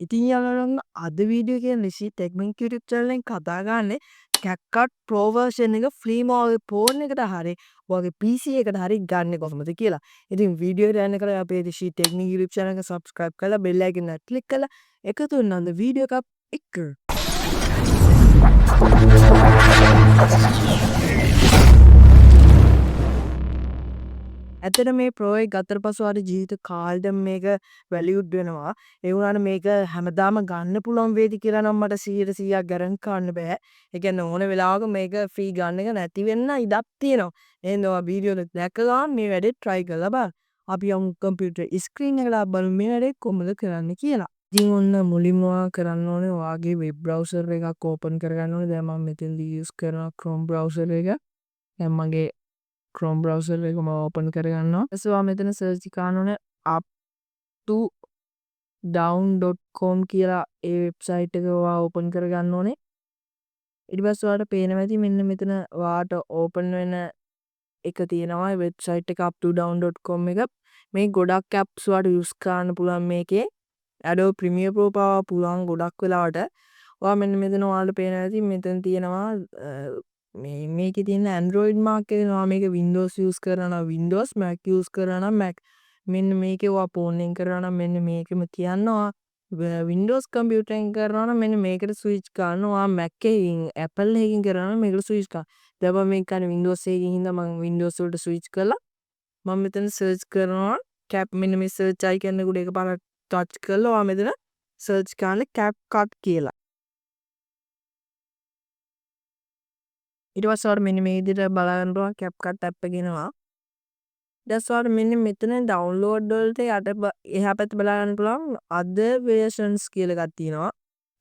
ඉතින් යාළුවනේ අද වීඩියෝ එකේ ලිසි ටෙක්නික් YouTube channel එකෙන් කතා ගන්නේ CapCut Pro version එක free mode phone එකට හරි ඔයාගේ PC එකට හරි ගන්න කොහොමද කියලා. ඉතින් වීඩියෝ එකට යන්න කලින් අපේ ලිසි ටෙක්නික් YouTube channel එක subscribe කරලා bell icon එක click කරලා එකතු වෙන්න අද වීඩියෝ එකක් එක්ක. ඇතට මේ ප්‍රෝ එක ගත්තට පස්සේ ඔයාලේ ජීවිත කාලෙට මේක වැලියුඩ් වෙනවා. ඒ වුණාට මේක හැමදාම ගන්න පුළුවන් වේද කියලා නම් මට 100% ගැරන්ටි කරන්න බෑ. ඒ කියන්නේ ඕන වෙලාවක මේක ෆ්‍රී ගන්න එක නැති වෙන්න ඉඩක් තියෙනවා. එහෙනම් ඔයා වීඩියෝ එක දැක්ක ගමන් මේ වැඩේ try කරලා බලන්න. අපි යමු කම්පියුටර් ස්ක්‍රීන් එකට බලමු මේ වැඩේ කොහොමද කරන්න කියලා. ඉතින් ඔන්න මුලින්ම ඔයා කරන්න ඕනේ ඔයාගේ වෙබ් බ්‍රවුසර් එකක් ඕපන් කරගන්න ඕනේ. දැන් මම මෙතනදී යූස් කරනවා Chrome browser එක. දැන් මගේ Chrome browser එක මම ඕපන් කරගන්නවා. ඊට පස්සේ ඔයා මෙතන සර්ච් කරන්න ඕනේ uptodown.com කියලා ඒ වෙබ්සයිට් එක ඔයා ඕපන් කරගන්න ඕනේ. ඊට පස්සේ ඔයාලට පේනවා ඇති මෙන්න මෙතන ඔයාට ඕපන් වෙන එක තියෙනවා වෙබ්සයිට් එක uptodown.com එක. මේ ගොඩක් apps ඔයාලට යූස් කරන්න පුළුවන් මේකේ. Adobe Premiere Pro පවා පුළුවන් ගොඩක් වෙලාවට. ඔයා මෙන්න මෙතන ඔයාලට පේනවා ඇති මෙතන තියෙනවා මේකේ තියෙන Android mark එක දෙනවා. මේක Windows use කරනවා නම් Windows, Mac use කරනවා නම් Mac. මෙන්න මේකේ ඔයා phone එකෙන් කරනවා නම් මෙන්න මේකෙම තියනවා. Windows computer එකෙන් කරනවා නම් මෙන්න මේකට switch කරනවා. ඔයා Mac එකකින් Apple එකකින් කරනවා නම් මේකට switch කරනවා. දැන් මම මේක කරන්නේ Windows එකකින් හින්දා මම Windows වලට switch කරලා මම මෙතන search කරනවා cap මෙන්න මේ search icon එක උඩ එකපාරක් touch කරලා ඔයා මෙතන search කරන්න CapCut කියලා. ඊට පස්සේ ඔයාලට මෙන්න මේ විදිහට බලන්න පුළුවන් CapCut app එක එනවා. ඊට පස්සේ ඔයාලට මෙන්න මෙතන download වලට යට එහා පැත්තේ බලන්න පුළුවන් other versions කියලා එකක් තියෙනවා.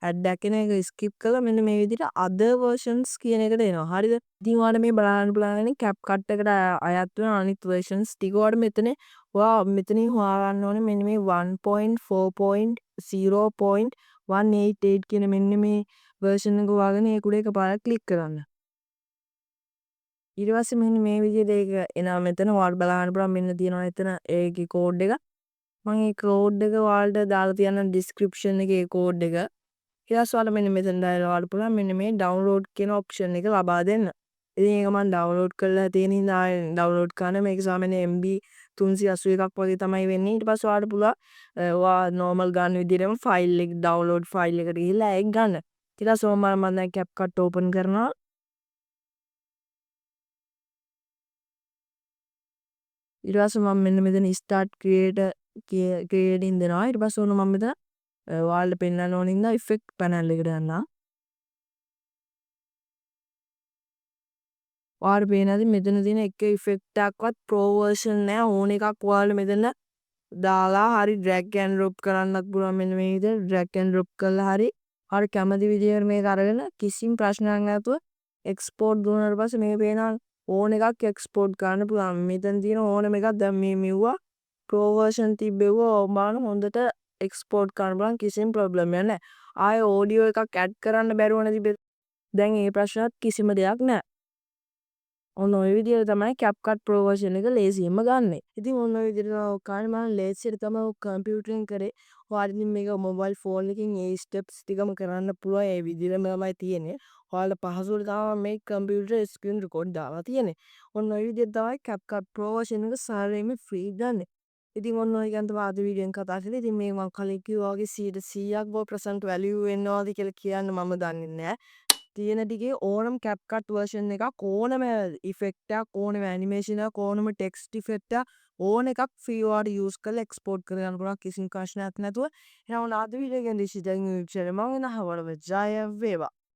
add එකන එක skip කරලා මෙන්න මේ විදිහට other versions කියන එකට එනවා. හරිද? ඉතින් ඔයාලට මේ බලන්න පුළුවන් CapCut එකට අයත් වෙන අනිත් versions ටික ඔයාලට මෙතන ඔයා මෙතනින් හොයාගන්න ඕනේ මෙන්න මේ 1.4.0.188 කියන මෙන්න මේ version එක හොයාගෙන ඒක උඩ එකපාරක් click කරන්න. ඊට පස්සේ මෙන්න මේ විදිහට ඒක එනවා මෙතන ඔයාලට බලන්න පුළුවන් මෙන්න තියෙනවා එතන ඒකේ කෝඩ් එක. මම මේ කෝඩ් එක ඔයාලට දාලා තියන්න description එකේ කෝඩ් එක. ඊට පස්සේ ඔයාලට මෙන්න මෙතන දාලා ඔයාලට පුළුවන් මෙන්න මේ download කියන option එක ලබා දෙන්න. ඉතින් ඒක මම download කරලා තියෙන හින්දා download කරන මේක සාමාන්‍ය MB 381ක් වගේ තමයි වෙන්නේ. ඊට පස්සේ ඔයාලට පුළුවන් ඔයා normal ගන්න විදිහටම file එක download file එකට ගිහිල්ලා ඒක ගන්න. ඊට පස්සේ මම දැන් CapCut open කරනවා. ඊට පස්සේ මම මෙන්න මෙතන start creating දෙනවා. ඊට පස්සේ ඔන්න මම මෙතන ඔයාලට පෙන්නන්න ඕන හින්දා effect panel එකට යනවා. ඔයාලට පේනවාද මෙතන තියෙන එක effect එකක්වත් pro version නෑ. ඕන එකක් ඔයාලට මෙතන දාලා හරි drag and drop කරන්නත් පුළුවන් මෙන්න මේ විදිහට drag and drop කරලා හරි ඔයාලට කැමති විදිහට මේක අරගෙන කිසිම ප්‍රශ්නයක් නැතුව export දුන්නාට පස්සේ මේ පේනවා ඕන එකක් export කරන්න පුළුවන්. මෙතන තියෙන ඕනම එකක් දැන් මේ මෙව්වා pro version තිබ්බෙව්වා ඔබාන හොඳට export කරන්න පුළුවන් කිසිම problem එකක් නැහැ. ආයේ audio එකක් add කරන්න බැරුව නැති දැන් ඒ ප්‍රශ්නත් කිසිම දෙයක් නැහැ. ඔන්න ඔය විදිහට තමයි CapCut Pro version එක ලේසියෙන්ම ගන්නෙ. ඉතින් ඔන්න ඔය විදිහට ඔක්කානේ මම ලේසියට තමයි කම්පියුටරෙන් කරේ. ඔයාලට ඉතින් මේක මොබයිල් ෆෝන් එකකින් ඒ ස්ටෙප්ස් ටිකම කරන්න පුළුවන්. ඒ විදිහටම තමයි තියෙන්නේ. ඔයාලට පහසුවට තමයි මේ කම්පියුටර් ස්ක්‍රීන් රෙකෝඩ් දාලා තියෙන්නේ. ඔන්න ඔය විදිහට තමයි CapCut Pro version එක සාරයෙන්ම ෆ්‍රී ගන්නෙ. ඉතින් ඔන්න ඔය ගැන තමයි අද වීඩියෝෙන් කතා කරේ. ඉතින් මේ මම කලින් කිව්වා වගේ 100%ක් present value වෙනවද කියලා කියන්න මම දන්නේ නැහැ. තියෙන ටිකේ ඕනම CapCut version එකක් ඕනම effect එකක් ඕනම animation එකක් ඕනම text effect එකක් ඕන එකක් free ඔයාලට use කරලා export කරගන්න පුළුවන් කිසිම ප්‍රශ්නයක් නැතුව. එහෙනම් ඔන්න අද වීඩියෝ එකෙන් දිශිතෙන් මම වෙනහවල ජය වේවා.